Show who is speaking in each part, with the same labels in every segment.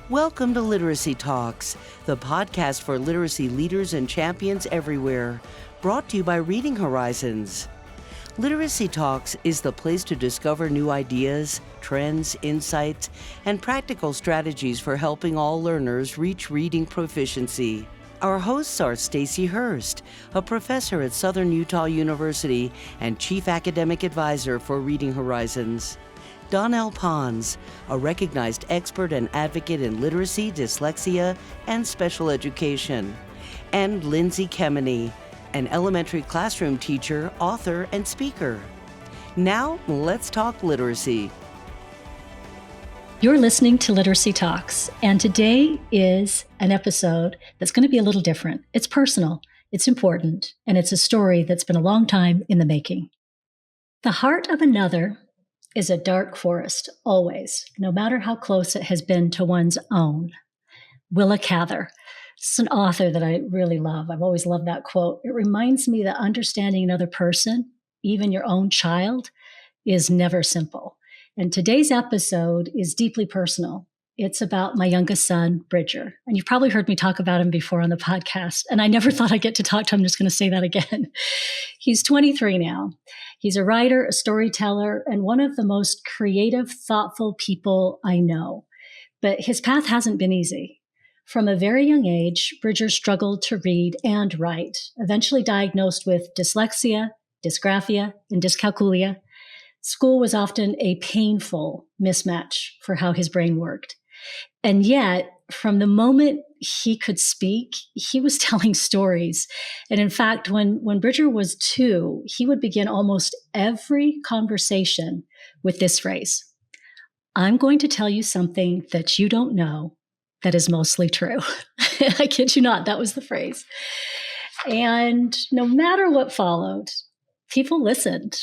Speaker 1: Welcome to Literacy Talks, the podcast for literacy leaders and champions everywhere, brought to you by Reading Horizons. Literacy Talks is the place to discover new ideas, trends, insights, and practical strategies for helping all learners reach reading proficiency. Our hosts are Stacy Hurst, a professor at Southern Utah University and Chief Academic Advisor for Reading Horizons; Donell Pons, a recognized expert and advocate in literacy, dyslexia, and special education; and Lindsay Kemeny, an elementary classroom teacher, author, and speaker. Now, let's talk literacy.
Speaker 2: You're listening to Literacy Talks, and today is an episode that's going to be a little different. It's personal, it's important, and it's a story that's been a long time in the making. The heart of another is a dark forest, always, no matter how close it has been to one's own. Willa Cather. It's an author that I really love. I've always loved that quote. It reminds me that understanding another person, even your own child, is never simple. And today's episode is deeply personal. It's about my youngest son, Bridger. And you've probably heard me talk about him before on the podcast. And I never thought I'd get to talk to him. I'm just going to say that again. He's 23 now. He's a writer, a storyteller, and one of the most creative, thoughtful people I know. But his path hasn't been easy. From a very young age, Bridger struggled to read and write, eventually diagnosed with dyslexia, dysgraphia, and dyscalculia. School was often a painful mismatch for how his brain worked. And yet, from the moment he could speak, he was telling stories. And in fact, when Bridger was 2, he would begin almost every conversation with this phrase: "I'm going to tell you something that you don't know that is mostly true." I kid you not, that was the phrase. And no matter what followed, people listened.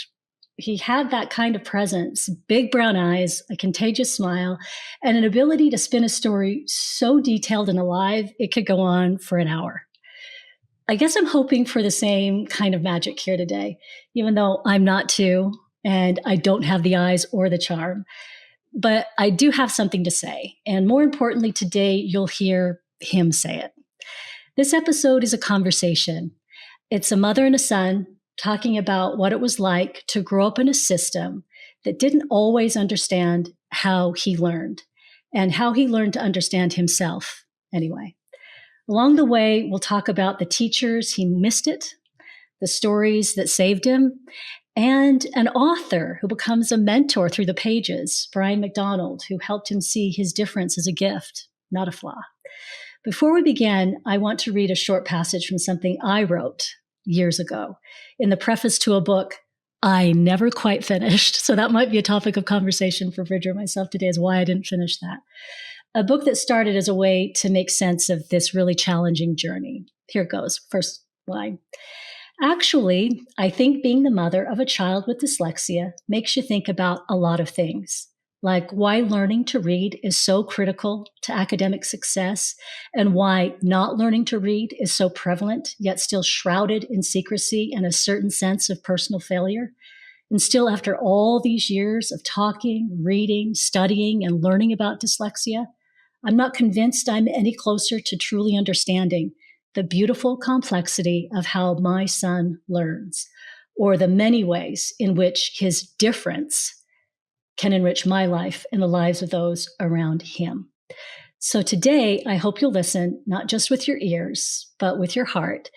Speaker 2: He had that kind of presence, big brown eyes, a contagious smile, and an ability to spin a story so detailed and alive, it could go on for an hour. I guess I'm hoping for the same kind of magic here today, even though I'm not 2 and I don't have the eyes or the charm. But I do have something to say. And more importantly, today you'll hear him say it. This episode is a conversation. It's a mother and a son talking about what it was like to grow up in a system that didn't always understand how he learned and how he learned to understand himself anyway. Along the way, we'll talk about the teachers he missed it, the stories that saved him, and an author who becomes a mentor through the pages, Brian McDonald, who helped him see his difference as a gift, not a flaw. Before we begin, I want to read a short passage from something I wrote years ago in the preface to a book I never quite finished. So that might be a topic of conversation for Bridger and myself today, is why I didn't finish that. A book that started as a way to make sense of this really challenging journey. Here it goes. First line. "Actually, I think being the mother of a child with dyslexia makes you think about a lot of things, like why learning to read is so critical to academic success and why not learning to read is so prevalent, yet still shrouded in secrecy and a certain sense of personal failure. And still, after all these years of talking, reading, studying, and learning about dyslexia, I'm not convinced I'm any closer to truly understanding the beautiful complexity of how my son learns, or the many ways in which his difference can enrich my life and the lives of those around him." So today, I hope you'll listen, not just with your ears, but with your heart,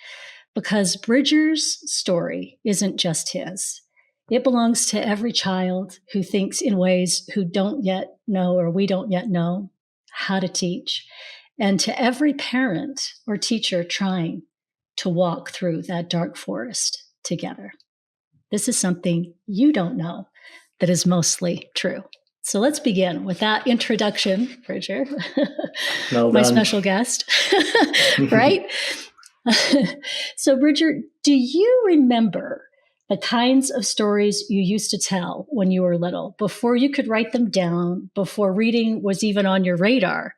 Speaker 2: because Bridger's story isn't just his. It belongs to every child who thinks in ways who don't yet know, or we don't yet know, how to teach, and to every parent or teacher trying to walk through that dark forest together. This is something you don't know that is mostly true. So let's begin with that introduction, Bridger,
Speaker 3: Well
Speaker 2: my
Speaker 3: done.
Speaker 2: special guest, right? So Bridger, do you remember the kinds of stories you used to tell when you were little, before you could write them down, before reading was even on your radar?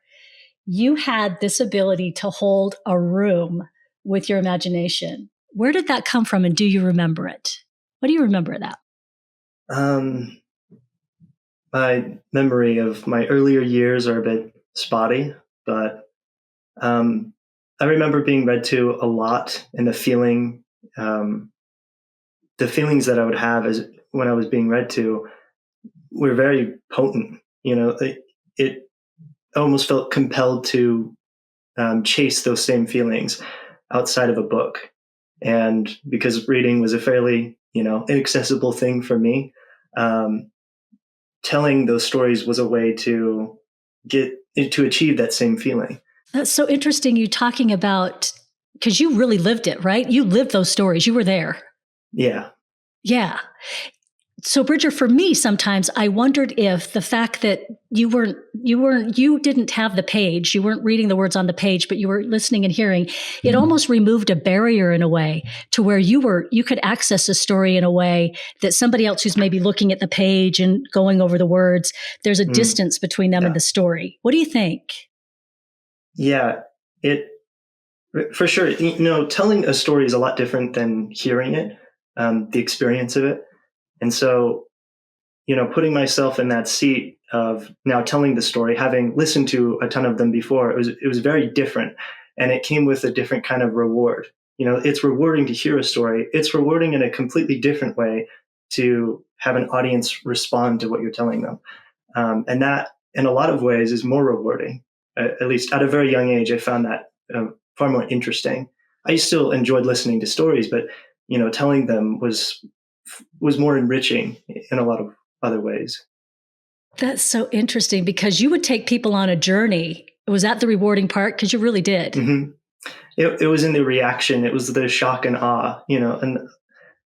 Speaker 2: You had this ability to hold a room with your imagination. Where did that come from, and do you remember it? What do you remember of that?
Speaker 3: My memory of my earlier years are a bit spotty, but I remember being read to a lot, and the feelings that I would have as when I was being read to were very potent. It almost felt compelled to chase those same feelings outside of a book. And because reading was a fairly, inaccessible thing for me, telling those stories was a way to achieve that same feeling.
Speaker 2: That's so interesting. You talking about, because you really lived it, right? You lived those stories. You were there.
Speaker 3: Yeah.
Speaker 2: Yeah. So Bridger, for me, sometimes I wondered if the fact that you didn't have the page, you weren't reading the words on the page, but you were listening and hearing, it almost removed a barrier in a way to where you could access a story in a way that somebody else who's maybe looking at the page and going over the words, there's a distance between them and the story. What do you think?
Speaker 3: Yeah, for sure. Telling a story is a lot different than hearing it, the experience of it. And so, putting myself in that seat of now telling the story, having listened to a ton of them before, it was very different, and it came with a different kind of reward. It's rewarding to hear a story. It's rewarding in a completely different way to have an audience respond to what you're telling them. And that, in a lot of ways, is more rewarding. At least at a very young age, I found that far more interesting. I still enjoyed listening to stories, but telling them was more enriching in a lot of other ways.
Speaker 2: That's so interesting, because you would take people on a journey. Was that the rewarding part? Because you really did.
Speaker 3: Mm-hmm. It was in the reaction. It was the shock and awe, and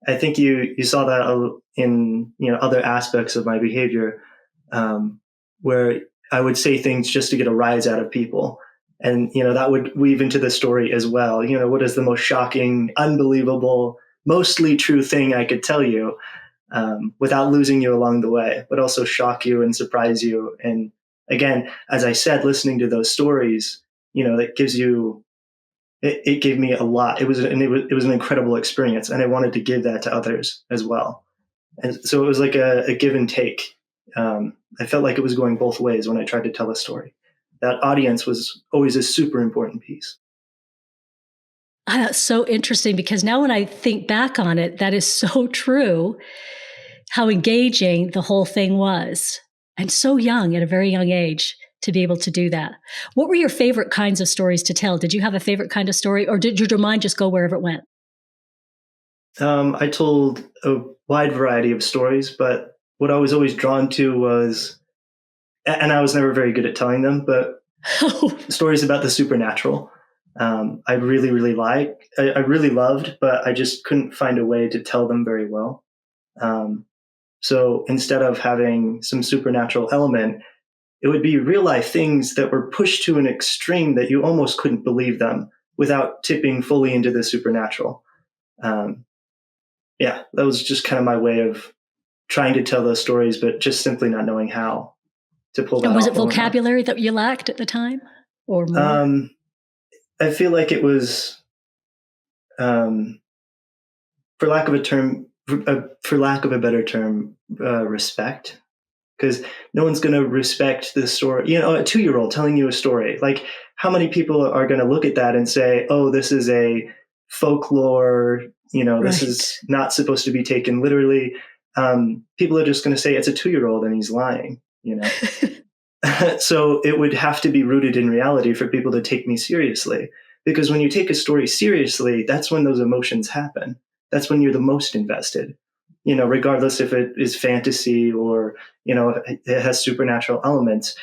Speaker 3: I think you saw that in, other aspects of my behavior, where I would say things just to get a rise out of people. And, that would weave into the story as well. What is the most shocking, unbelievable, mostly true thing I could tell you, without losing you along the way, but also shock you and surprise you. And again, as I said, listening to those stories, that gives you, it gave me a lot. It was an incredible experience, and I wanted to give that to others as well. And so it was like a give and take. I felt like it was going both ways when I tried to tell a story. That audience was always a super important piece.
Speaker 2: That's so interesting, because now when I think back on it, that is so true, how engaging the whole thing was. And so young, at a very young age, to be able to do that. What were your favorite kinds of stories to tell? Did you have a favorite kind of story, or did your mind just go wherever it went?
Speaker 3: I told a wide variety of stories, but what I was always drawn to was, and I was never very good at telling them, but stories about the supernatural. I really, really I really loved, but I just couldn't find a way to tell them very well. So instead of having some supernatural element, it would be real life things that were pushed to an extreme that you almost couldn't believe them without tipping fully into the supernatural. That was just kind of my way of trying to tell those stories, but just simply not knowing how to pull that off.
Speaker 2: And was it vocabulary that you lacked at the time, or more?
Speaker 3: I feel like it was, for lack of a better term, respect. Because no one's going to respect the story. A 2-year-old telling you a story. Like, how many people are going to look at that and say, "Oh, this is a folklore. This is not supposed to be taken literally." People are just going to say it's a 2-year-old and he's lying. So it would have to be rooted in reality for people to take me seriously. Because when you take a story seriously, that's when those emotions happen. That's when you're the most invested. Regardless if it is fantasy or, it has supernatural elements,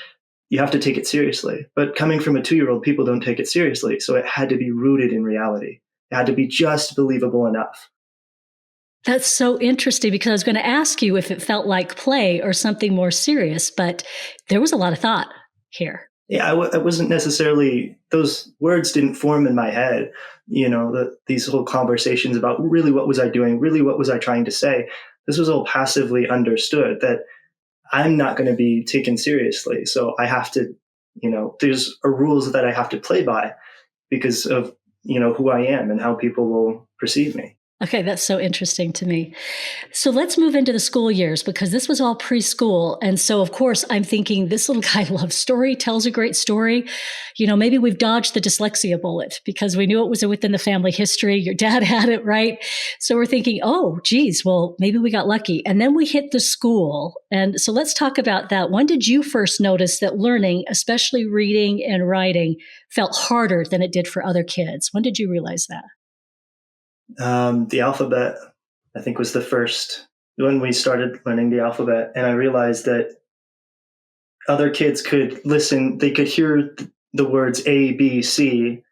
Speaker 3: you have to take it seriously. But coming from a 2-year-old, people don't take it seriously. So it had to be rooted in reality. It had to be just believable enough.
Speaker 2: That's so interesting, because I was going to ask you if it felt like play or something more serious, but there was a lot of thought here.
Speaker 3: Yeah, I wasn't necessarily, those words didn't form in my head, these whole conversations about really what was I doing, really what was I trying to say. This was all passively understood that I'm not going to be taken seriously. So I have to, there's rules that I have to play by because of, who I am and how people will perceive me.
Speaker 2: Okay, that's so interesting to me. So let's move into the school years because this was all preschool. And so, of course, I'm thinking this little guy loves story, tells a great story. Maybe we've dodged the dyslexia bullet because we knew it was within the family history. Your dad had it, right? So we're thinking, oh, geez, well, maybe we got lucky. And then we hit the school. And so let's talk about that. When did you first notice that learning, especially reading and writing, felt harder than it did for other kids? When did you realize that?
Speaker 3: The alphabet, I think, was the first when we started learning the alphabet. And I realized that other kids could listen, they could hear the words A, B, C,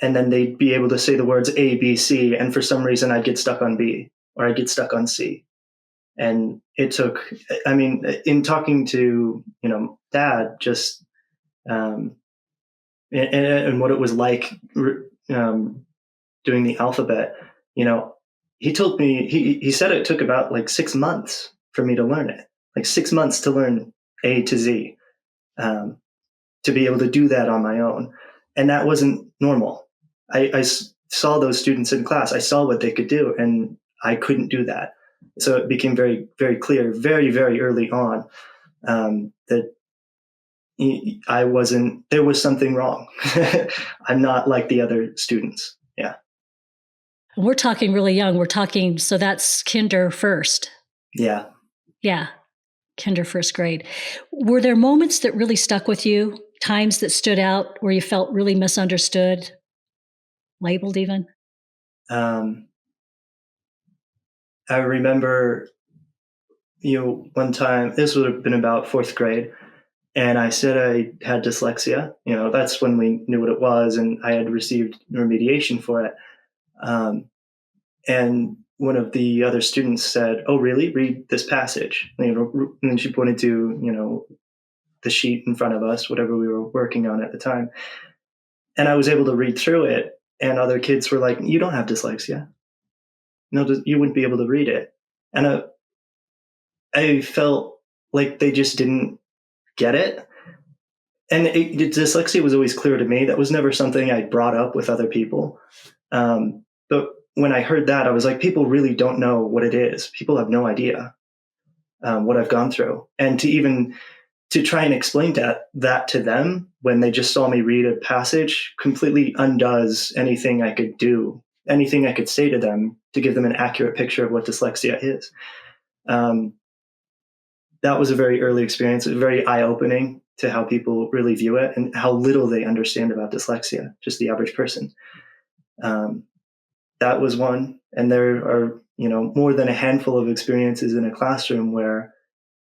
Speaker 3: and then they'd be able to say the words A, B, C. And for some reason, I'd get stuck on B or I'd get stuck on C. And it took, I mean, in talking to, Dad, just, and what it was like doing the alphabet, he told me, he said it took about like 6 months for me to learn it, like 6 months to learn A to Z, to be able to do that on my own. And that wasn't normal. I saw those students in class. I saw what they could do, and I couldn't do that. So it became very, very clear, very, very early on, that there was something wrong. I'm not like the other students. Yeah.
Speaker 2: We're talking really young. So that's kinder first.
Speaker 3: Yeah.
Speaker 2: Yeah. Kinder first grade. Were there moments that really stuck with you? Times that stood out where you felt really misunderstood, labeled even?
Speaker 3: I remember, one time, this would have been about 4th grade, and I said I had dyslexia. That's when we knew what it was, and I had received remediation for it. And one of the other students said, "Oh, really? Read this passage." And then she pointed to, the sheet in front of us, whatever we were working on at the time. And I was able to read through it, and other kids were like, "You don't have dyslexia. No, you wouldn't be able to read it." And I felt like they just didn't get it. And dyslexia was always clear to me. That was never something I brought up with other people. But when I heard that, I was like, people really don't know what it is. People have no idea what I've gone through. And to try and explain that to them when they just saw me read a passage completely undoes anything I could do, anything I could say to them to give them an accurate picture of what dyslexia is. That was a very early experience. It was very eye-opening to how people really view it and how little they understand about dyslexia, just the average person. That was one. And there are, more than a handful of experiences in a classroom where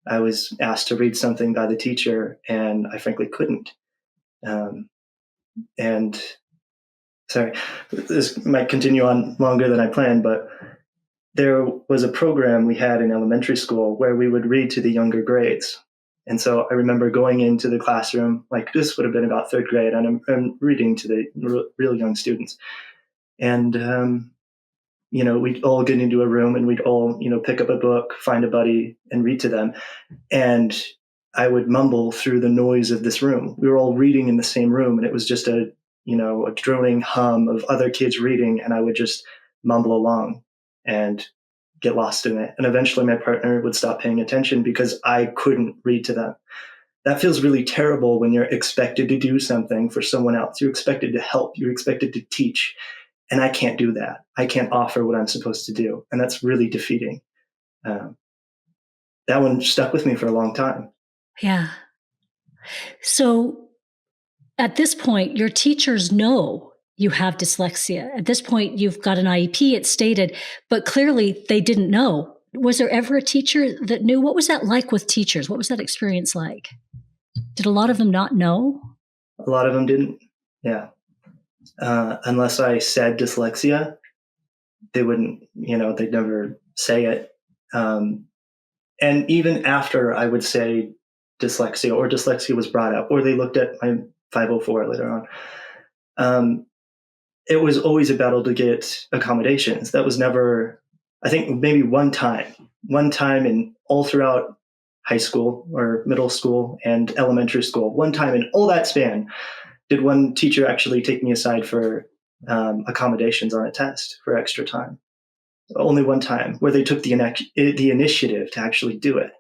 Speaker 3: I was asked to read something by the teacher and I frankly couldn't. And sorry, this might continue on longer than I planned, but there was a program we had in elementary school where we would read to the younger grades. And so I remember going into the classroom, like this would have been about 3rd grade, and I'm reading to the real young students. And, we'd all get into a room and we'd all, pick up a book, find a buddy and read to them. And I would mumble through the noise of this room. We were all reading in the same room, and it was just a droning hum of other kids reading. And I would just mumble along and get lost in it. And eventually my partner would stop paying attention because I couldn't read to them. That feels really terrible when you're expected to do something for someone else. You're expected to help. You're expected to teach. And I can't do that. I can't offer what I'm supposed to do. And that's really defeating. That one stuck with me for a long time.
Speaker 2: Yeah. So at this point, your teachers know you have dyslexia. At this point, you've got an IEP, it's stated, but clearly they didn't know. Was there ever a teacher that knew? What was that like with teachers? What was that experience like? Did a lot of them not know?
Speaker 3: A lot of them didn't. Yeah. Unless I said dyslexia, they wouldn't, they'd never say it. And even after I would say dyslexia or dyslexia was brought up, or they looked at my 504 later on, it was always a battle to get accommodations. That was never, I think maybe one time in all throughout high school or middle school and elementary school, one time in all that span, did one teacher actually take me aside for accommodations on a test for extra time. only one time where they took the initiative to actually do it.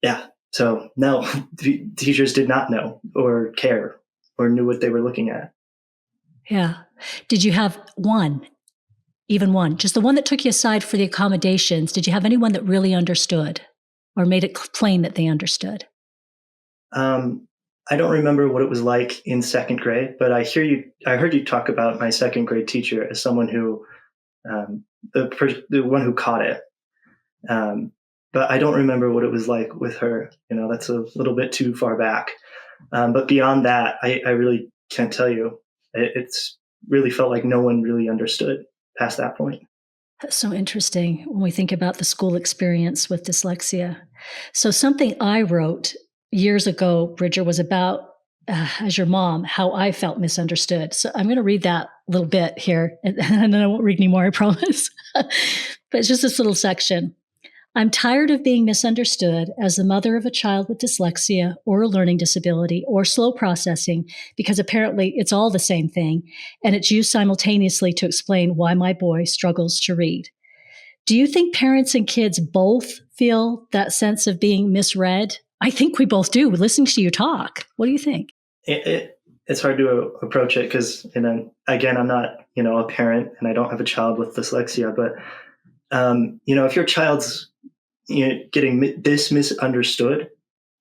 Speaker 3: Yeah. So no, the teachers did not know or care or knew what they were looking at.
Speaker 2: Yeah. Did you have one, even one, just the one that took you aside for the accommodations? Did you have anyone that really understood or made it plain that they understood?
Speaker 3: I don't remember what it was like in second grade, but I heard you talk about my second grade teacher as someone who, the one who caught it. But I don't remember what it was like with her. That's a little bit too far back. But beyond that, I really can't tell you. It's really felt like no one really understood past that point.
Speaker 2: That's so interesting when we think about the school experience with dyslexia. So something I wrote years ago, Bridger, was about, as your mom, how I felt misunderstood. So I'm going to read that little bit here, and then I won't read anymore, I promise. But it's just this little section. I'm tired of being misunderstood as the mother of a child with dyslexia or a learning disability or slow processing, because apparently it's all the same thing, and it's used simultaneously to explain why my boy struggles to read. Do you think parents and kids both feel that sense of being misread? I think we both do, listening to you talk. What do you think?
Speaker 3: It's hard to approach it because, again, I'm not, a parent and I don't have a child with dyslexia, but, if your child's getting this misunderstood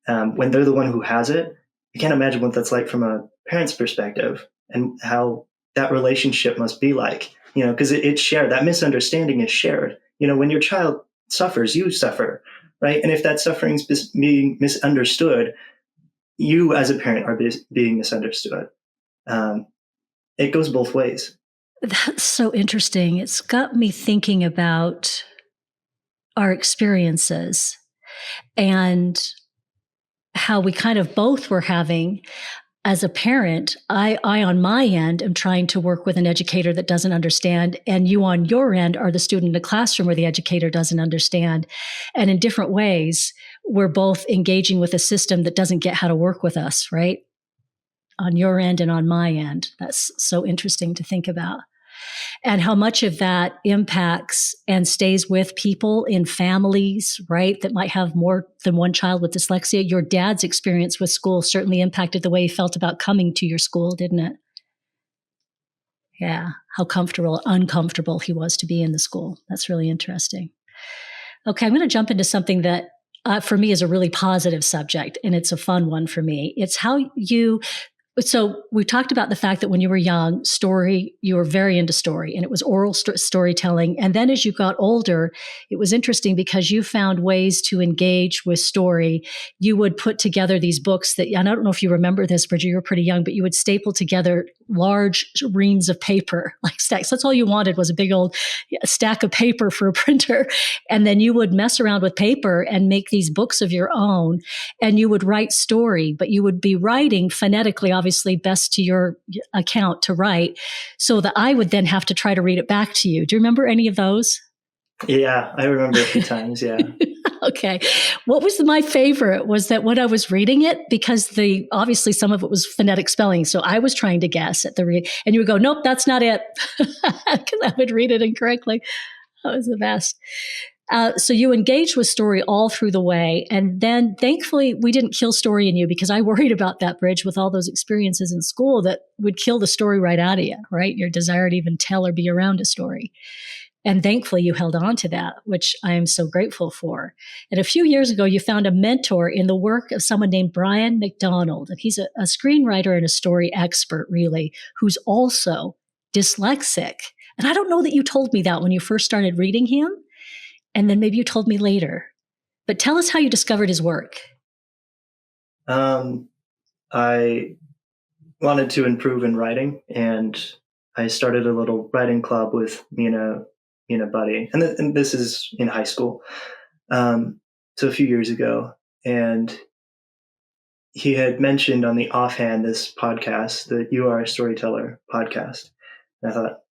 Speaker 3: when they're the one who has it, I can't imagine what that's like from a parent's perspective and how that relationship must be like, because it's shared. That misunderstanding is shared. When your child suffers, you suffer, right? And if that suffering is being misunderstood, you as a parent are being misunderstood. It goes both ways.
Speaker 2: That's so interesting. It's got me thinking about our experiences and how we kind of both were having. As a parent, I on my end am trying to work with an educator that doesn't understand, and you on your end are the student in the classroom where the educator doesn't understand. And in different ways, we're both engaging with a system that doesn't get how to work with us, right? On your end and on my end. That's so interesting to think about. And how much of that impacts and stays with people in families, right, that might have more than one child with dyslexia. Your dad's experience with school certainly impacted the way he felt about coming to your school, didn't it? Yeah, how comfortable, uncomfortable he was to be in the school. That's really interesting. Okay, I'm going to jump into something that for me is a really positive subject, and it's a fun one for me. It's how so we talked about the fact that when you were young, you were very into story, and it was oral storytelling. And then as you got older, it was interesting because you found ways to engage with story. You would put together these books and I don't know if you remember this, Bridget, you were pretty young, but you would staple together large reams of paper, like stacks. That's all you wanted was a big old stack of paper for a printer. And then you would mess around with paper and make these books of your own. And you would write story, but you would be writing phonetically, obviously best to your account to write, so that I would then have to try to read it back to you. Do you remember any of those?
Speaker 3: Yeah, I remember a few times. Yeah.
Speaker 2: Okay. What was my favorite was that when I was reading it, because obviously some of it was phonetic spelling. So I was trying to guess at and you would go, nope, that's not it. Because I would read it incorrectly. That was the best. So you engaged with story all through the way. And then thankfully we didn't kill story in you, because I worried about that, Bridge, with all those experiences in school that would kill the story right out of you, right? Your desire to even tell or be around a story. And thankfully you held on to that, which I am so grateful for. And a few years ago, you found a mentor in the work of someone named Brian McDonald. And he's a screenwriter and a story expert, really, who's also dyslexic. And I don't know that you told me that when you first started reading him. And then maybe you told me later. But tell us how you discovered his work.
Speaker 3: I wanted to improve in writing, and I started a little writing club with me and a buddy. And this is in high school. So a few years ago. And he had mentioned on the offhand this podcast, the You Are a Storyteller podcast. And I thought,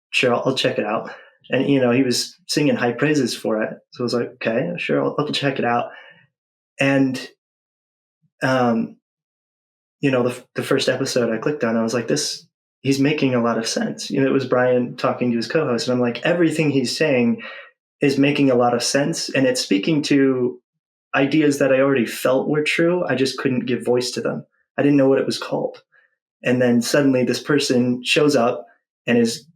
Speaker 3: sure, I'll check it out. And, he was singing high praises for it. So I was like, okay, sure, I'll check it out. And, the first episode I clicked on, I was like, this he's making a lot of sense. It was Brian talking to his co-host, and I'm like, everything he's saying is making a lot of sense, and it's speaking to ideas that I already felt were true. I just couldn't give voice to them. I didn't know what it was called. And then suddenly this person shows up and is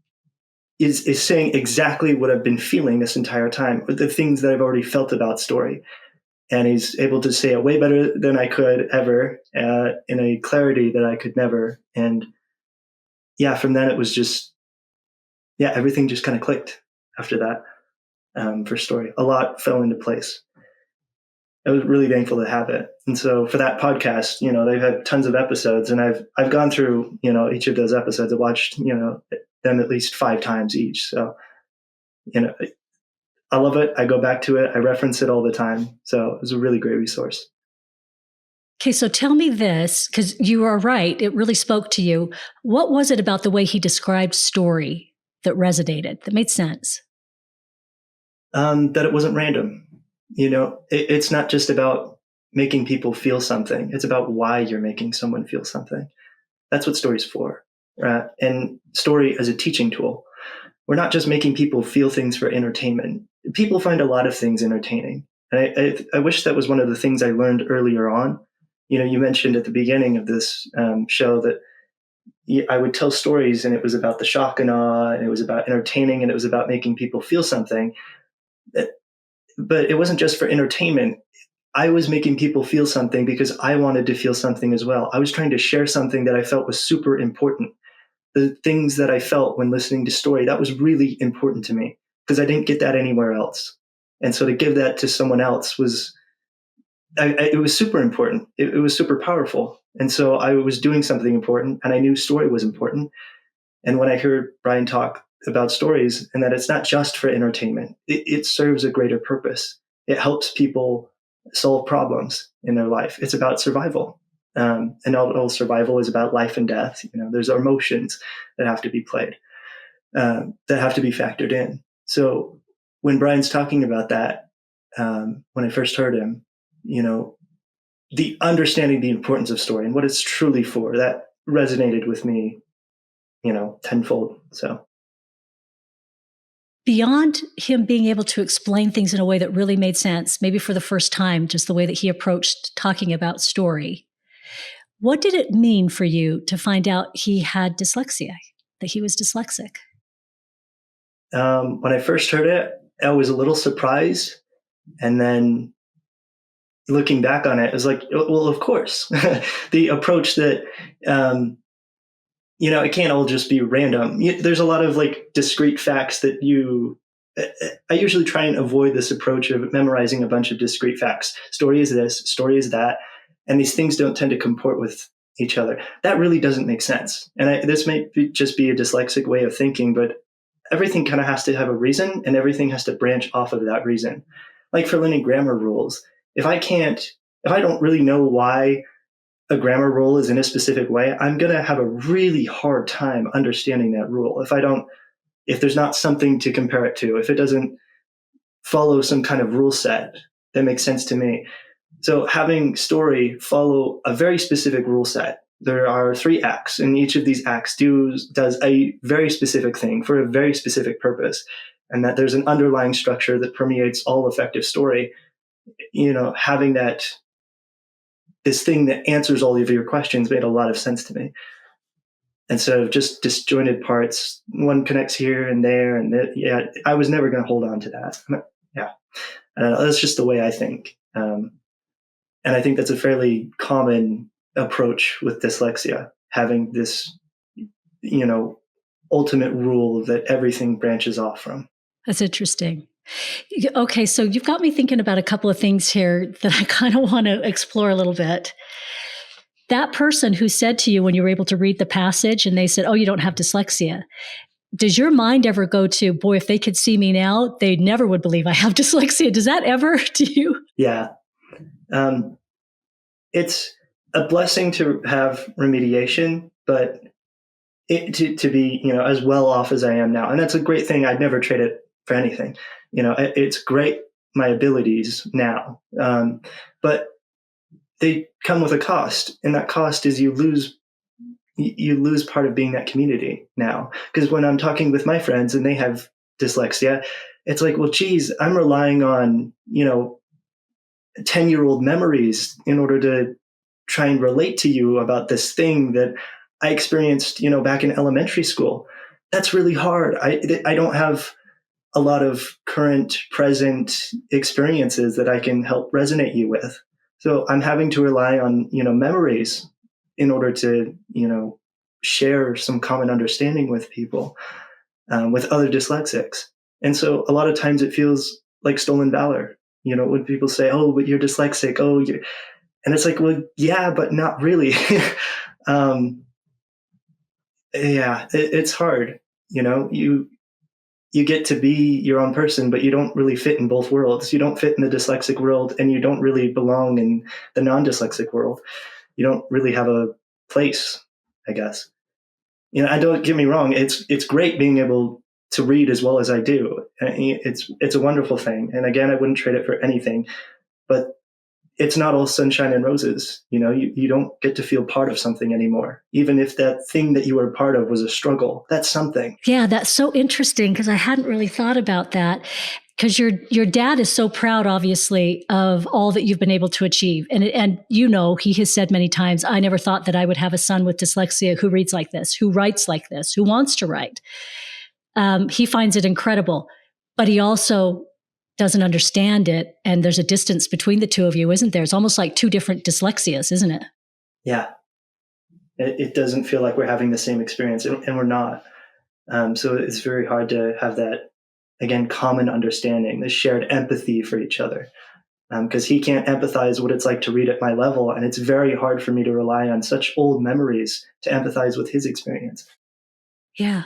Speaker 3: saying exactly what I've been feeling this entire time, the things that I've already felt about story. And he's able to say it way better than I could ever, in a clarity that I could never. And yeah, from then it was just, yeah, everything just kind of clicked after that, for story. A lot fell into place. I was really thankful to have it. And so for that podcast, they've had tons of episodes, and I've gone through, each of those episodes. I watched, them at least 5 times each. So, I love it. I go back to it. I reference it all the time. So it was a really great resource.
Speaker 2: Okay, so tell me this, because you are right. It really spoke to you. What was it about the way he described story that resonated, that made sense?
Speaker 3: That it wasn't random. It's not just about making people feel something. It's about why you're making someone feel something. That's what story's for. And story as a teaching tool. We're not just making people feel things for entertainment. People find a lot of things entertaining. And I wish that was one of the things I learned earlier on. You mentioned at the beginning of this show that I would tell stories, and it was about the shock and awe, and it was about entertaining, and it was about making people feel something. But it wasn't just for entertainment. I was making people feel something because I wanted to feel something as well. I was trying to share something that I felt was super important. The things that I felt when listening to story, that was really important to me because I didn't get that anywhere else. And so to give that to someone else was, it was super important. It was super powerful. And so I was doing something important, and I knew story was important. And when I heard Brian talk about stories, and that it's not just for entertainment, it serves a greater purpose. It helps people solve problems in their life. It's about survival. And all survival is about life and death. There's emotions that have to be played, that have to be factored in. So when Brian's talking about that, when I first heard him, the understanding the importance of story and what it's truly for, that resonated with me, tenfold. So
Speaker 2: beyond him being able to explain things in a way that really made sense, maybe for the first time, just the way that he approached talking about story, what did it mean for you to find out he had dyslexia, that he was dyslexic?
Speaker 3: When I first heard it, I was a little surprised. And then looking back on it, it was like, well, of course. The approach that, it can't all just be random. There's a lot of discrete facts that I usually try and avoid this approach of memorizing a bunch of discrete facts. Story is this, story is that. And these things don't tend to comport with each other. That really doesn't make sense. And this may just be a dyslexic way of thinking, but everything kind of has to have a reason, and everything has to branch off of that reason. Like for learning grammar rules, if I don't really know why a grammar rule is in a specific way, I'm going to have a really hard time understanding that rule. If there's not something to compare it to, if it doesn't follow some kind of rule set that makes sense to me. So having story follow a very specific rule set. There are 3 acts, and each of these acts does a very specific thing for a very specific purpose, and that there's an underlying structure that permeates all effective story. Having this thing that answers all of your questions made a lot of sense to me. And so just disjointed parts, one connects here and there, and I was never going to hold on to that. Yeah, that's just the way I think. And I think that's a fairly common approach with dyslexia, having this, ultimate rule that everything branches off from.
Speaker 2: That's interesting. Okay, so you've got me thinking about a couple of things here that I kind of want to explore a little bit. That person who said to you when you were able to read the passage and they said, "Oh, you don't have dyslexia," does your mind ever go to, boy, if they could see me now, they never would believe I have dyslexia? Does that ever do you?
Speaker 3: Yeah. It's a blessing to have remediation, but to be, as well off as I am now. And that's a great thing. I'd never trade it for anything. It's great, my abilities now. But they come with a cost. And that cost is you lose you lose part of being that community now. Because when I'm talking with my friends and they have dyslexia, it's like, well, geez, I'm relying on, 10-year-old memories in order to try and relate to you about this thing that I experienced, back in elementary school. That's really hard. I don't have a lot of current, present experiences that I can help resonate you with. So I'm having to rely on, memories in order to, share some common understanding with people, with other dyslexics. And so a lot of times it feels like stolen valor. When people say, "Oh, but you're dyslexic," and it's like, well, yeah, but not really. Yeah, it's hard. You get to be your own person, but you don't really fit in both worlds. You don't fit in the dyslexic world, and you don't really belong in the non-dyslexic world. You don't really have a place, I guess. I don't get me wrong. It's great being able to read as well as I do. It's a wonderful thing, and again, I wouldn't trade it for anything. But it's not all sunshine and roses. You don't get to feel part of something anymore. Even if that thing that you were a part of was a struggle, that's something.
Speaker 2: Yeah, that's so interesting because I hadn't really thought about that. Because your dad is so proud, obviously, of all that you've been able to achieve. And he has said many times, I never thought that I would have a son with dyslexia who reads like this, who writes like this, who wants to write. He finds it incredible, but he also doesn't understand it. And there's a distance between the two of you, isn't there? It's almost like two different dyslexias, isn't it?
Speaker 3: Yeah. It doesn't feel like we're having the same experience, and we're not. So it's very hard to have that, again, common understanding, the shared empathy for each other. Because he can't empathize what it's like to read at my level. And it's very hard for me to rely on such old memories to empathize with his experience.
Speaker 2: Yeah,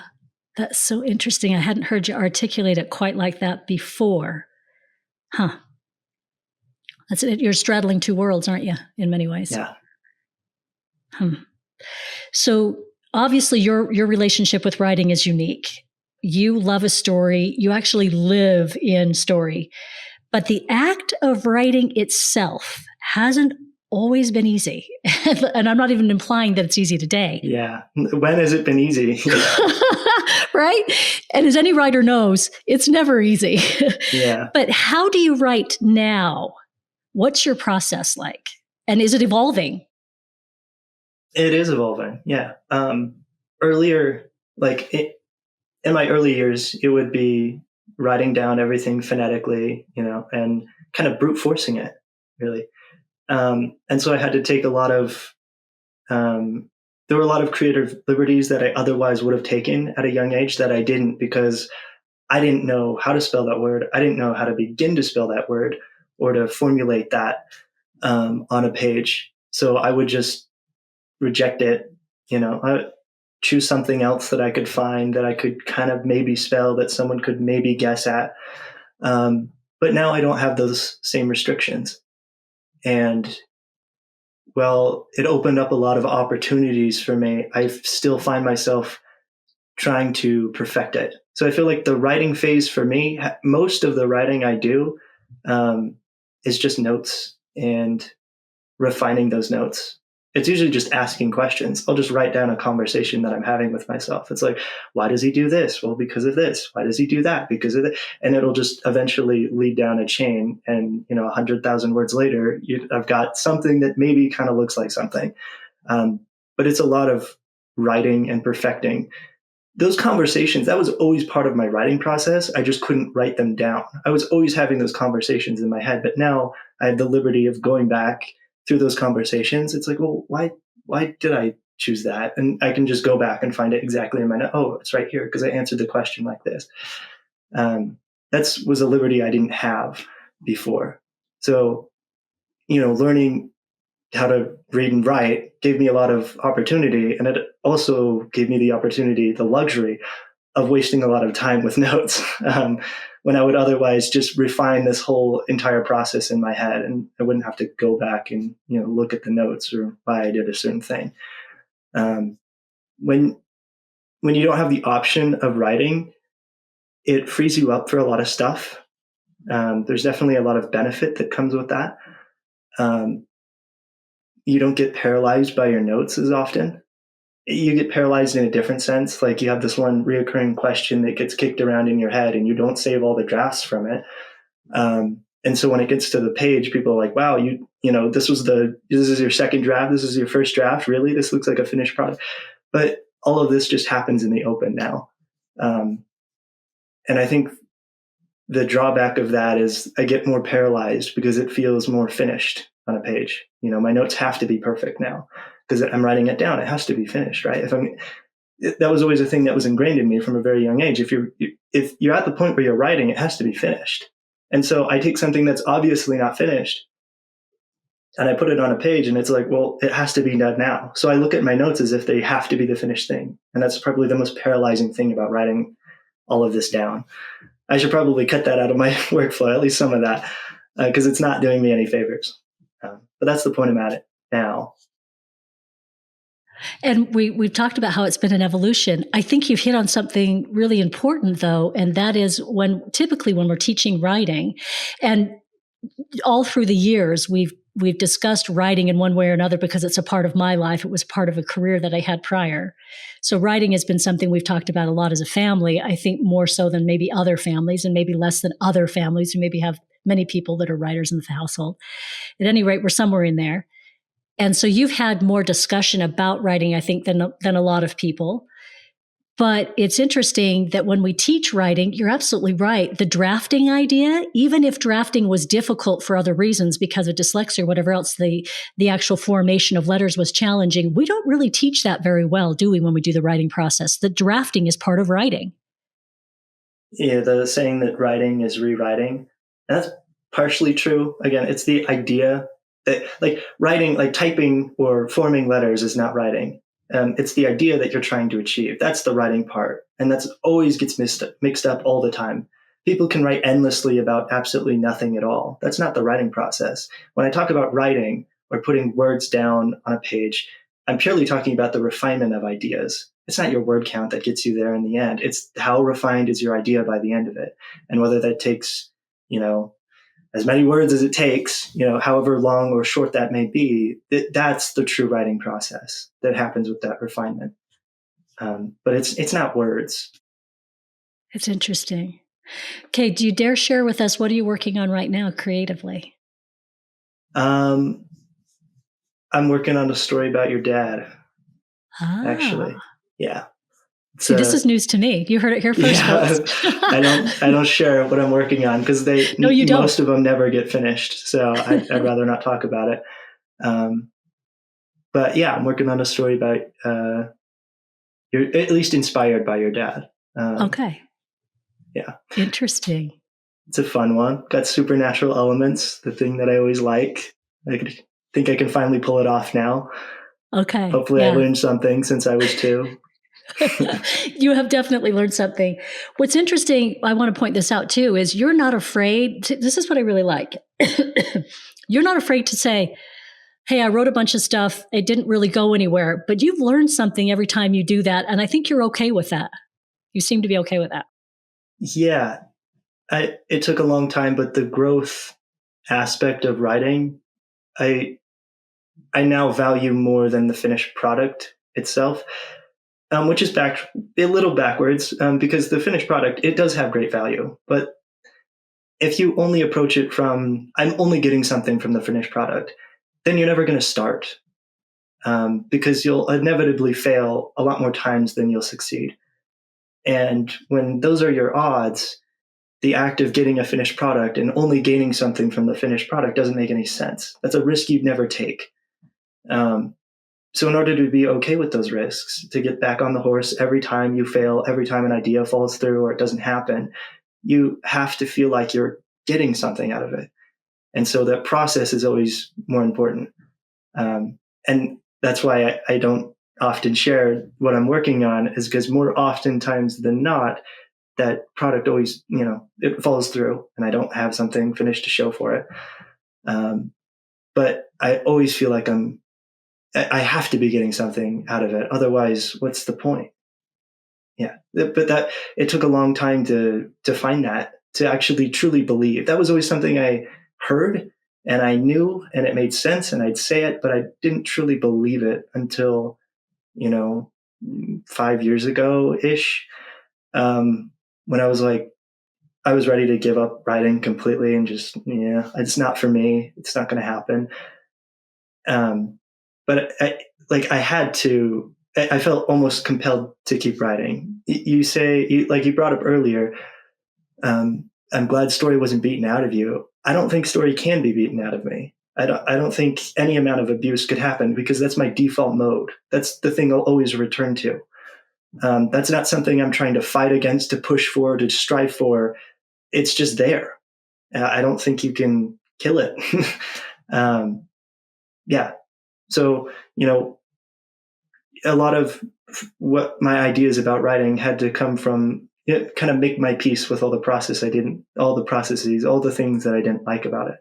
Speaker 2: that's so interesting. I hadn't heard you articulate it quite like that before. Huh. That's it. You're straddling two worlds, aren't you, in many ways?
Speaker 3: Yeah.
Speaker 2: So obviously your relationship with writing is unique. You love a story. You actually live in story. But the act of writing itself hasn't always been easy. And I'm not even implying that it's easy today.
Speaker 3: Yeah. When has it been easy?
Speaker 2: Right? And as any writer knows, it's never easy.
Speaker 3: Yeah.
Speaker 2: But how do you write now? What's your process like? And is it evolving?
Speaker 3: It is evolving. Yeah. Earlier, in my early years, it would be writing down everything phonetically, and kind of brute forcing it, really. And so I had to take there were a lot of creative liberties that I otherwise would have taken at a young age that I didn't, because I didn't know how to spell that word. I didn't know how to begin to spell that word or to formulate that on a page. So I would just reject it. I choose something else that I could find that I could kind of maybe spell, that someone could maybe guess at. But now I don't have those same restrictions. And well, it opened up a lot of opportunities for me. I still find myself trying to perfect it. So I feel like the writing phase for me, most of the writing I do is just notes and refining those notes. It's usually just asking questions. I'll just write down a conversation that I'm having with myself. It's like, why does he do this? Well, because of this. Why does he do that? Because of that. And it'll just eventually lead down a chain. And, 100,000 words later, I've got something that maybe kind of looks like something. But it's a lot of writing and perfecting. Those conversations, that was always part of my writing process. I just couldn't write them down. I was always having those conversations in my head. But now I have the liberty of going back through those conversations. It's like, well, why did I choose that? And I can just go back and find it exactly in my note. Oh, it's right here because I answered the question like this. That was a liberty I didn't have before. So, learning how to read and write gave me a lot of opportunity. And it also gave me the luxury of wasting a lot of time with notes. When I would otherwise just refine this whole entire process in my head, and I wouldn't have to go back and look at the notes or why I did a certain thing. When you don't have the option of writing, it frees you up for a lot of stuff. There's definitely a lot of benefit that comes with that. You don't get paralyzed by your notes as often. you get paralyzed in a different sense. Like you have this one reoccurring question that gets kicked around in your head and you don't save all the drafts from it. And so when it gets to the page, people are like, wow, this is your second draft. This is your first draft. Really? This looks like a finished product. But all of this just happens in the open now. And I think the drawback of that is I get more paralyzed because it feels more finished on a page. My notes have to be perfect now because I'm writing it down. It has to be finished, right? That was always a thing that was ingrained in me from a very young age. If you're at the point where you're writing, it has to be finished. And so I take something that's obviously not finished and I put it on a page and it's like, well, it has to be done now. So I look at my notes as if they have to be the finished thing. And that's probably the most paralyzing thing about writing all of this down. I should probably cut that out of my workflow, at least some of that, because it's not doing me any favors. But that's the point I'm at it now.
Speaker 2: And we've talked about how it's been an evolution. I think you've hit on something really important, though, and that is typically when we're teaching writing, and all through the years, we've discussed writing in one way or another because it's a part of my life. It was part of a career that I had prior. So writing has been something we've talked about a lot as a family, I think more so than maybe other families and maybe less than other families who maybe have many people that are writers in the household. At any rate, we're somewhere in there. And so you've had more discussion about writing, I think, than a lot of people. But it's interesting that when we teach writing, you're absolutely right. The drafting idea, even if drafting was difficult for other reasons because of dyslexia or whatever else, the actual formation of letters was challenging. We don't really teach that very well, do we, when we do the writing process? The drafting is part of writing.
Speaker 3: Yeah, the saying that writing is rewriting, that's partially true. Again, it's the idea that writing, like typing or forming letters is not writing. It's the idea that you're trying to achieve. That's the writing part. And that's always gets mixed up all the time. People can write endlessly about absolutely nothing at all. That's not the writing process. When I talk about writing or putting words down on a page, I'm purely talking about the refinement of ideas. It's not your word count that gets you there in the end. It's how refined is your idea by the end of it. And whether that takes, as many words as it takes, however long or short that may be, that's the true writing process that happens with that refinement. But it's not words.
Speaker 2: It's interesting. Okay, do you dare share with us what are you working on right now creatively?
Speaker 3: I'm working on a story about your dad. Actually, yeah.
Speaker 2: See, this is news to me. You heard it here first, folks.
Speaker 3: I don't share what I'm working on because most of them never get finished. So I'd rather not talk about it. But yeah, I'm working on a story about you're at least inspired by your dad.
Speaker 2: Okay.
Speaker 3: Yeah.
Speaker 2: Interesting.
Speaker 3: It's a fun one. Got supernatural elements, the thing that I always like. I think I can finally pull it off now.
Speaker 2: Okay.
Speaker 3: Hopefully I learned something since I was 2.
Speaker 2: You have definitely learned something. What's interesting, I want to point this out too, is you're not afraid. This is what I really like. You're not afraid to say, hey, I wrote a bunch of stuff. It didn't really go anywhere, but you've learned something every time you do that. And I think you're okay with that. You seem to be okay with that.
Speaker 3: Yeah. It took a long time, but the growth aspect of writing, I now value more than the finished product itself. Which is a little backwards because the finished product, it does have great value. But if you only approach it from, I'm only getting something from the finished product, then you're never going to start because you'll inevitably fail a lot more times than you'll succeed. And when those are your odds, the act of getting a finished product and only gaining something from the finished product doesn't make any sense. That's a risk you'd never take. So in order to be okay with those risks, to get back on the horse every time you fail, every time an idea falls through or it doesn't happen, you have to feel like you're getting something out of it. And so that process is always more important. And that's why I don't often share what I'm working on, is because more oftentimes than not, that product always, it falls through and I don't have something finished to show for it. But I always feel like I have to be getting something out of it. Otherwise, what's the point? Yeah. But it took a long time to find that, to actually truly believe. That was always something I heard and I knew and it made sense and I'd say it, but I didn't truly believe it until, 5 years ago ish, when I was like, I was ready to give up writing completely and just, it's not for me. It's not going to happen. But I had to, I felt almost compelled to keep writing. Like you brought up earlier, I'm glad story wasn't beaten out of you. I don't think story can be beaten out of me. I don't think any amount of abuse could happen because that's my default mode. That's the thing I'll always return to. That's not something I'm trying to fight against, to push for, to strive for. It's just there. I don't think you can kill it. Yeah. So, a lot of what my ideas about writing had to come from kind of make my peace with all the processes, all the things that I didn't like about it.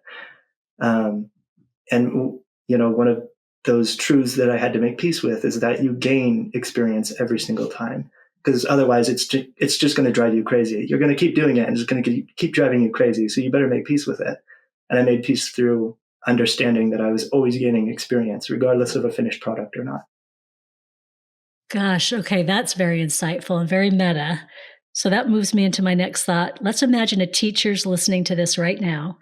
Speaker 3: And, one of those truths that I had to make peace with is that you gain experience every single time, because otherwise it's just going to drive you crazy. You're going to keep doing it and it's going to keep driving you crazy. So you better make peace with it. And I made peace through understanding that I was always gaining experience, regardless of a finished product or not.
Speaker 2: Gosh, okay, that's very insightful and very meta. So that moves me into my next thought. Let's imagine a teacher's listening to this right now,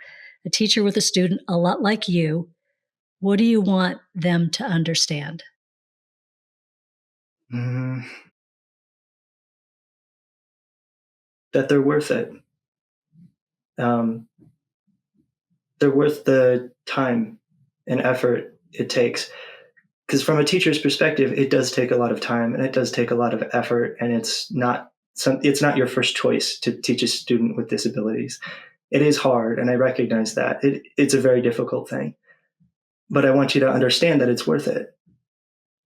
Speaker 2: a teacher with a student a lot like you. What do you want them to understand?
Speaker 3: That they're worth it. They're worth the time and effort it takes. Because from a teacher's perspective, it does take a lot of time and it does take a lot of effort, and it's not your first choice to teach a student with disabilities. It is hard, and I recognize that. It's a very difficult thing. But I want you to understand that it's worth it.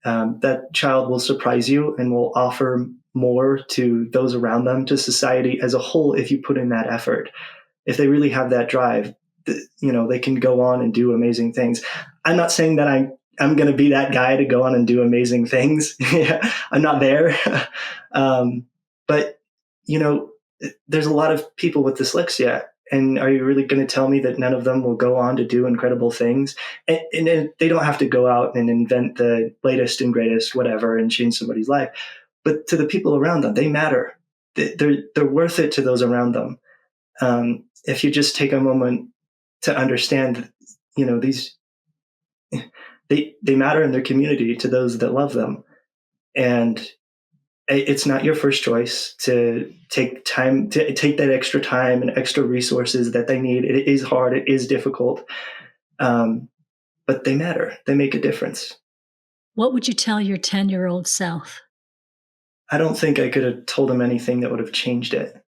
Speaker 3: That child will surprise you and will offer more to those around them, to society as a whole, if you put in that effort. If they really have that drive, they can go on and do amazing things. I'm not saying that I'm going to be that guy to go on and do amazing things. I'm not there. But, there's a lot of people with dyslexia. And are you really going to tell me that none of them will go on to do incredible things? And they don't have to go out and invent the latest and greatest whatever and change somebody's life. But to the people around them, they matter. They're worth it to those around them. If you just take a moment to understand, they matter in their community to those that love them. And it's not your first choice to take that extra time and extra resources that they need. It is hard. It is difficult. But they matter. They make a difference.
Speaker 2: What would you tell your 10-year-old self?
Speaker 3: I don't think I could have told him anything that would have changed it.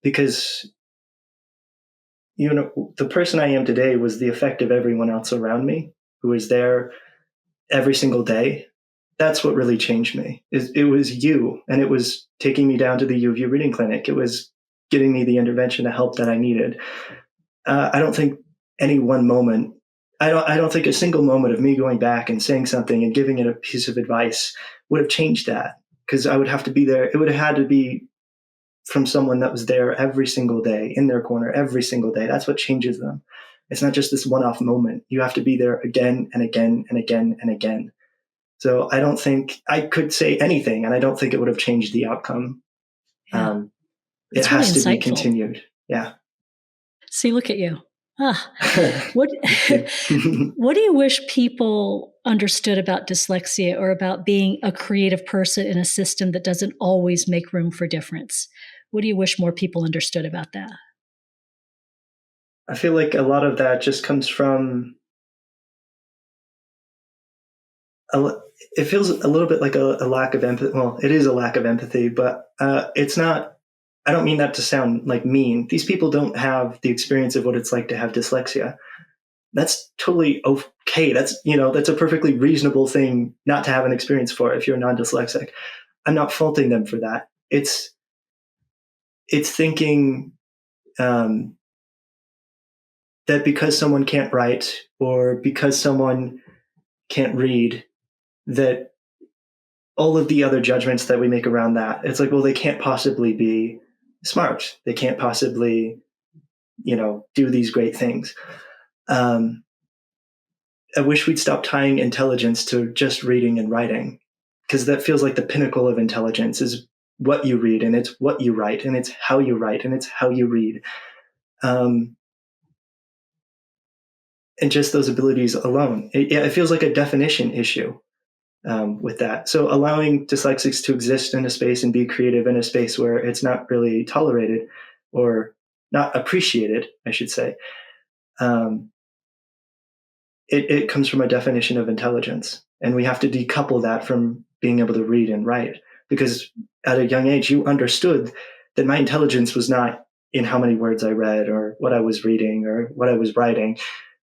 Speaker 3: Because, the person I am today was the effect of everyone else around me who was there every single day. That's what really changed me. It was you, and it was taking me down to the U of U reading clinic. It was getting me the intervention, the help that I needed. I don't think any one moment, I don't think a single moment of me going back and saying something and giving it a piece of advice would have changed that, because I would have to be there. It would have had to be from someone that was there every single day, in their corner every single day. That's what changes them. It's not just this one-off moment. You have to be there again and again and again and again. So I don't think I could say anything, and I don't think it would have changed the outcome.
Speaker 2: Yeah.
Speaker 3: It has to be continued. Yeah.
Speaker 2: See, look at you. What do you wish people understood about dyslexia, or about being a creative person in a system that doesn't always make room for difference? What do you wish more people understood about that?
Speaker 3: I feel like a lot of that just comes from it feels a little bit like a lack of empathy. Well, it is a lack of empathy, but it's not. I don't mean that to sound like mean. These people don't have the experience of what it's like to have dyslexia. That's totally okay. That's a perfectly reasonable thing not to have an experience for if you're non-dyslexic. I'm not faulting them for that. It's thinking that because someone can't write, or because someone can't read, that all of the other judgments that we make around that, it's like, well, they can't possibly be smart. They can't possibly, do these great things. I wish we'd stop tying intelligence to just reading and writing. because that feels like the pinnacle of intelligence is what you read, and it's what you write, and it's how you write, and it's how you read. And just those abilities alone, it feels like a definition issue with that. So allowing dyslexics to exist in a space and be creative in a space where it's not really tolerated or not appreciated, I should say, it comes from a definition of intelligence. And we have to decouple that from being able to read and write, because at a young age, you understood that my intelligence was not in how many words I read or what I was reading or what I was writing.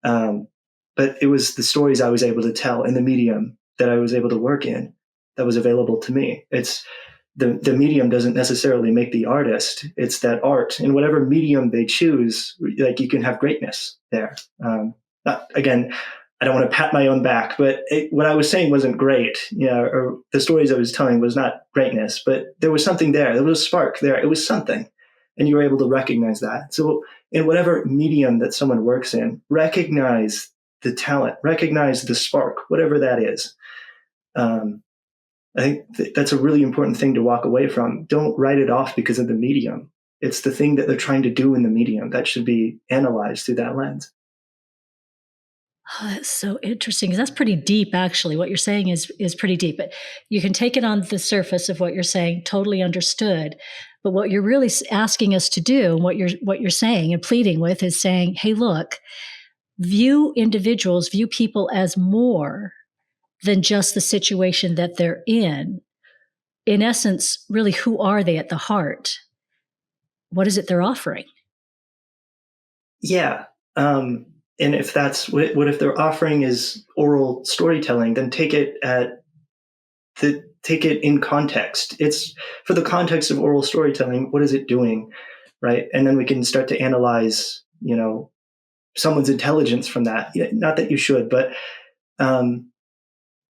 Speaker 3: But it was the stories I was able to tell in the medium that I was able to work in that was available to me. It's the medium doesn't necessarily make the artist. It's that art in whatever medium they choose. Like, you can have greatness there. Again, I don't want to pat my own back, but what I was saying wasn't great. Or the stories I was telling was not greatness, but there was something there. There was a spark there. It was something. And you were able to recognize that. So in whatever medium that someone works in, recognize the talent, recognize the spark, whatever that is. I think that's a really important thing to walk away from. Don't write it off because of the medium. It's the thing that they're trying to do in the medium that should be analyzed through that lens.
Speaker 2: Oh, that's so interesting, because that's pretty deep, actually. What you're saying is pretty deep. But you can take it on the surface of what you're saying, totally understood. But what you're really asking us to do, and what you're saying and pleading with, is saying, hey, look, view individuals, view people as more than just the situation that they're in. In essence, really, who are they at the heart? What is it they're offering?
Speaker 3: Yeah. And if that's what if their offering is oral storytelling, then take it in context. It's for the context of oral storytelling. What is it doing, right? And then we can start to analyze, someone's intelligence from that. Not that you should, but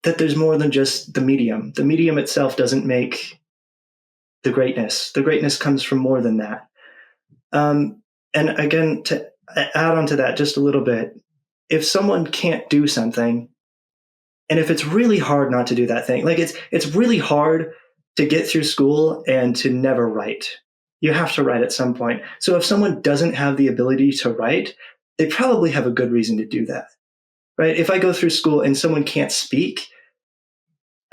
Speaker 3: that there's more than just the medium. The medium itself doesn't make the greatness. The greatness comes from more than that. And again, to add on to that just a little bit, if someone can't do something, and if it's really hard not to do that thing, like it's really hard to get through school and to never write. You have to write at some point. So if someone doesn't have the ability to write, they probably have a good reason to do that, right? If I go through school and someone can't speak,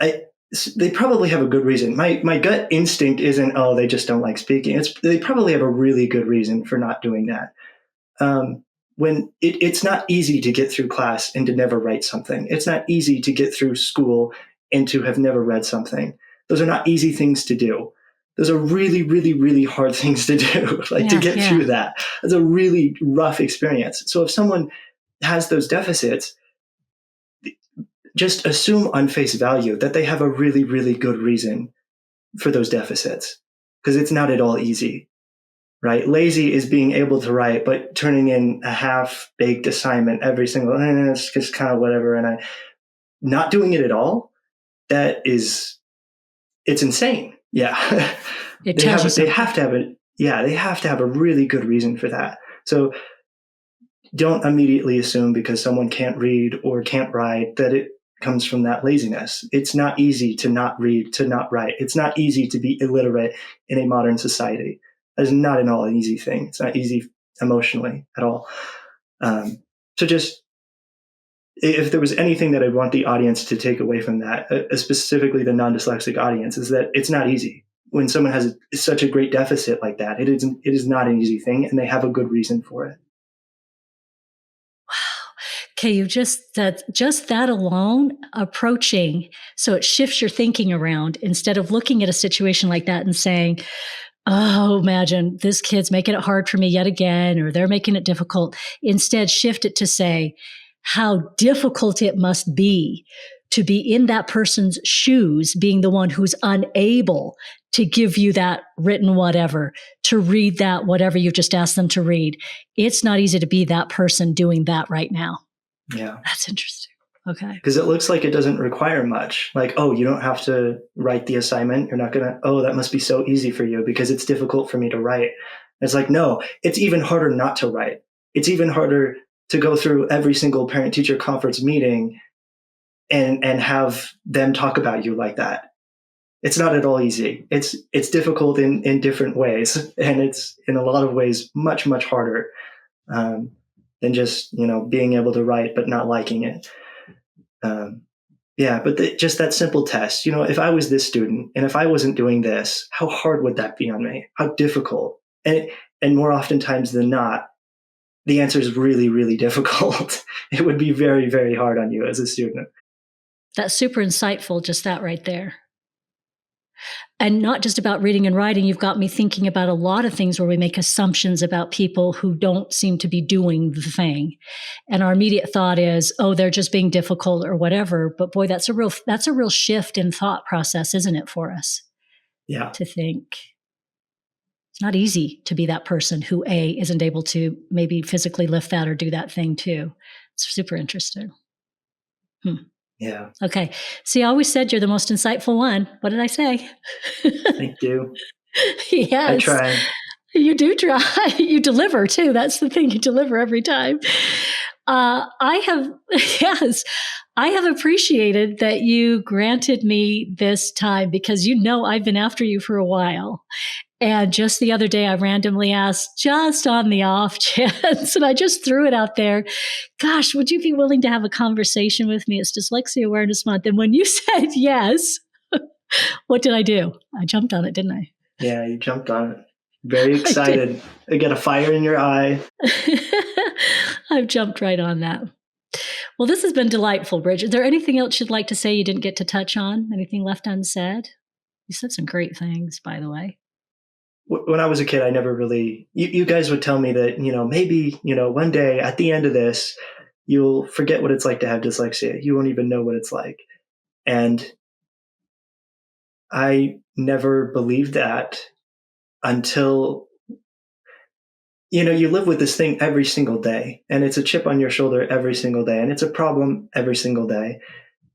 Speaker 3: they probably have a good reason. My gut instinct isn't, oh, they just don't like speaking. They probably have a really good reason for not doing that. When it's not easy to get through class and to never write something. It's not easy to get through school and to have never read something. Those are not easy things to do. Those are really, really, really hard things to do, to get through that. It's a really rough experience. So if someone has those deficits, just assume on face value that they have a really, really good reason for those deficits, because it's not at all easy, right? Lazy is being able to write, but turning in a half-baked assignment every single, it's just kind of whatever, and not doing it at all, it's insane. Yeah. They have to have a really good reason for that. So don't immediately assume because someone can't read or can't write that it comes from that laziness. It's not easy to not read, to not write. It's not easy to be illiterate in a modern society. That is not at all an easy thing. It's not easy emotionally at all. So just, if there was anything that I'd want the audience to take away from that, specifically the non-dyslexic audience, is that it's not easy. When someone has such a great deficit like that, it is not an easy thing, and they have a good reason for it.
Speaker 2: Okay, you just that alone, approaching, so it shifts your thinking around. Instead of looking at a situation like that and saying, oh, imagine this kid's making it hard for me yet again, or they're making it difficult. Instead, shift it to say how difficult it must be to be in that person's shoes, being the one who's unable to give you that written whatever, to read that whatever you just asked them to read. It's not easy to be that person doing that right now.
Speaker 3: Yeah.
Speaker 2: That's interesting. Okay.
Speaker 3: Because it looks like it doesn't require much. Like, oh, you don't have to write the assignment. You're not going to, oh, that must be so easy for you because it's difficult for me to write. It's like, no, it's even harder not to write. It's even harder to go through every single parent-teacher conference meeting and have them talk about you like that. It's not at all easy. It's difficult in different ways, and it's in a lot of ways much, much harder than just, being able to write but not liking it. Yeah, but just that simple test, if I was this student and if I wasn't doing this, how hard would that be on me? How difficult? And more oftentimes than not, the answer is really, really difficult. It would be very, very hard on you as a student.
Speaker 2: That's super insightful, just that right there. And not just about reading and writing, you've got me thinking about a lot of things where we make assumptions about people who don't seem to be doing the thing. And our immediate thought is, oh, they're just being difficult or whatever. But boy, that's a real shift in thought process, isn't it, for us?
Speaker 3: Yeah.
Speaker 2: To think it's not easy to be that person who isn't able to maybe physically lift that or do that thing too. It's super interesting.
Speaker 3: Yeah.
Speaker 2: Okay. See, I always said you're the most insightful one. What did I say?
Speaker 3: Thank you.
Speaker 2: Yes.
Speaker 3: I try.
Speaker 2: You do try. You deliver too. That's the thing. You deliver every time. I have appreciated that you granted me this time because I've been after you for a while. And just the other day, I randomly asked, just on the off chance, and I just threw it out there. Gosh, would you be willing to have a conversation with me? It's Dyslexia Awareness Month. And when you said yes, what did I do? I jumped on it, didn't I?
Speaker 3: Yeah, you jumped on it. Very excited. I got a fire in your eye.
Speaker 2: I've jumped right on that. Well, this has been delightful, Bridget. Is there anything else you'd like to say you didn't get to touch on? Anything left unsaid? You said some great things, by the way.
Speaker 3: When I was a kid, I never really, you guys would tell me that, maybe, one day at the end of this, you'll forget what it's like to have dyslexia. You won't even know what it's like. And I never believed that until, you live with this thing every single day, and it's a chip on your shoulder every single day, and it's a problem every single day.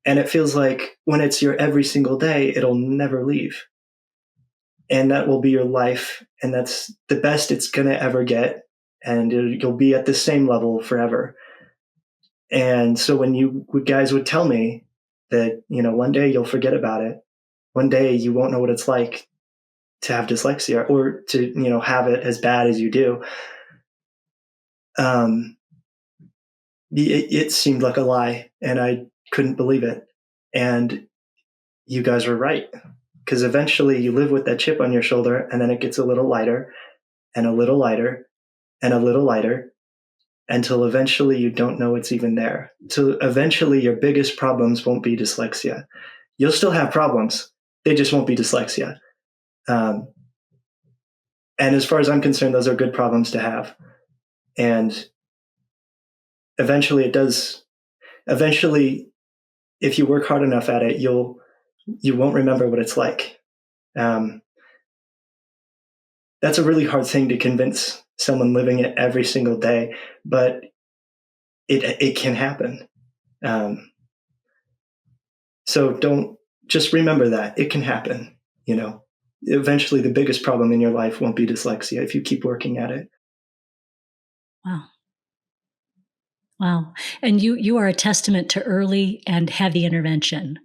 Speaker 3: And it feels like when it's your every single day, it'll never leave. And that will be your life. And that's the best it's going to ever get. And you'll be at the same level forever. And so when you guys would tell me that, one day you'll forget about it, one day you won't know what it's like to have dyslexia or to, have it as bad as you do, it seemed like a lie, and I couldn't believe it. And you guys were right. Because eventually you live with that chip on your shoulder, and then it gets a little lighter and a little lighter and a little lighter until eventually you don't know it's even there. So eventually your biggest problems won't be dyslexia. You'll still have problems. They just won't be dyslexia. And as far as I'm concerned, those are good problems to have. And eventually if you work hard enough at it, you won't remember what it's like. That's a really hard thing to convince someone living it every single day, but it can happen. So don't just remember that it can happen. Eventually the biggest problem in your life won't be dyslexia if you keep working at it.
Speaker 2: Wow. And you are a testament to early and heavy intervention.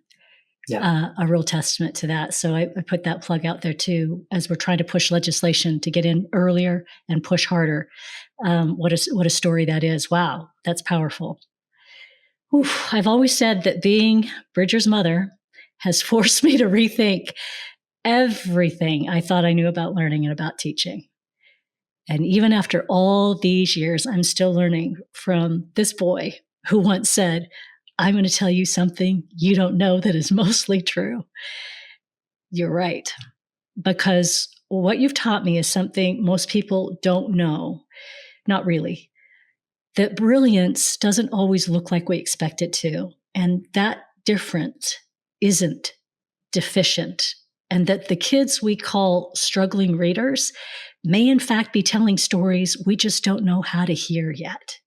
Speaker 3: Yeah.
Speaker 2: A real testament to that. So I put that plug out there too, as we're trying to push legislation to get in earlier and push harder. What a story that is. Wow, that's powerful. Oof, I've always said that being Bridger's mother has forced me to rethink everything I thought I knew about learning and about teaching. And even after all these years, I'm still learning from this boy who once said, I'm going to tell you something you don't know that is mostly true. You're right. Because what you've taught me is something most people don't know. Not really. That brilliance doesn't always look like we expect it to. And that difference isn't deficient. And that the kids we call struggling readers may in fact be telling stories we just don't know how to hear yet.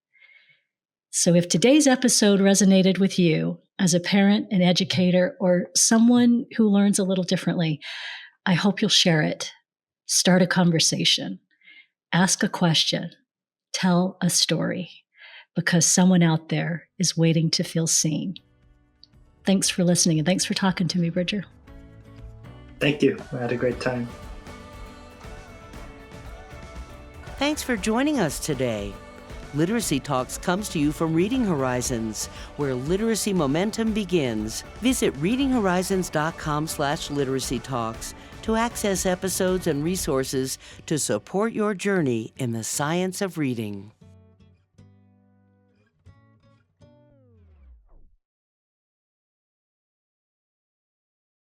Speaker 2: So if today's episode resonated with you as a parent, an educator, or someone who learns a little differently, I hope you'll share it. Start a conversation. Ask a question. Tell a story. Because someone out there is waiting to feel seen. Thanks for listening, and thanks for talking to me, Bridger.
Speaker 3: Thank you. I had a great time.
Speaker 1: Thanks for joining us today. Literacy Talks comes to you from Reading Horizons, where literacy momentum begins. Visit readinghorizons.com/literacy talks to access episodes and resources to support your journey in the science of reading.